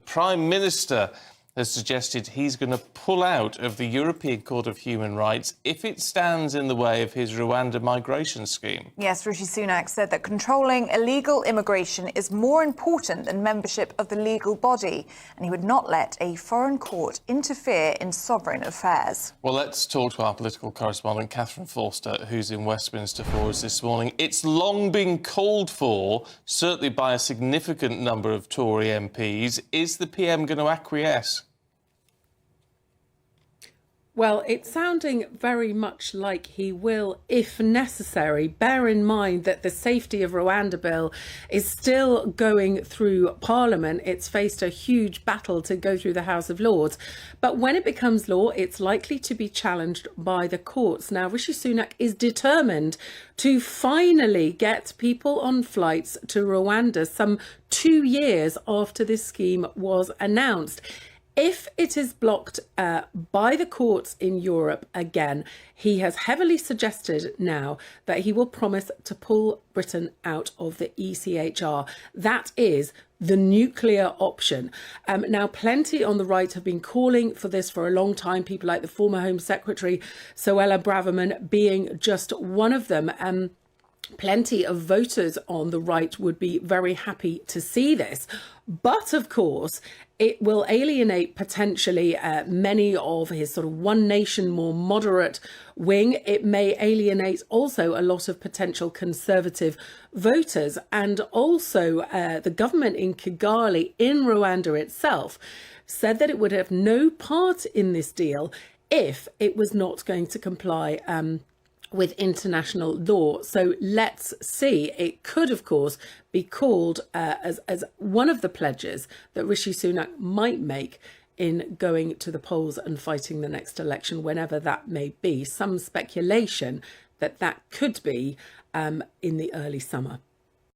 Prime Minister has suggested he's going to pull out of the European Court of Human Rights if it stands in the way of his Rwanda migration scheme. Yes, Rishi Sunak said that controlling illegal immigration is more important than membership of the legal body, and he would not let a foreign court interfere in sovereign affairs. Well, let's talk to our political correspondent, Catherine Forster, who's in Westminster for us this morning. It's long been called for, certainly by a significant number of Tory MPs. Is the PM going to acquiesce? Well, it's sounding very much like he will, if necessary. Bear in mind that the Safety of Rwanda bill is still going through Parliament. It's faced a huge battle to go through the House of Lords. But when it becomes law, it's likely to be challenged by the courts. Now, Rishi Sunak is determined to finally get people on flights to Rwanda some 2 years after this scheme was announced. If it is blocked by the courts in Europe again, he has heavily suggested now that he will promise to pull Britain out of the ECHR. That is the nuclear option. Now, plenty on the right have been calling for this for a long time, people like the former Home Secretary, Suella Braverman, being just one of them. Plenty of voters on the right would be very happy to see this. But of course, it will alienate potentially many of his sort of One Nation, more moderate wing. It may alienate also a lot of potential Conservative voters. And also the government in Kigali, in Rwanda itself, said that it would have no part in this deal if it was not going to comply with international law. So let's see. It could, of course, be called as one of the pledges that Rishi Sunak might make in going to the polls and fighting the next election, whenever that may be. Some speculation that that could be in the early summer.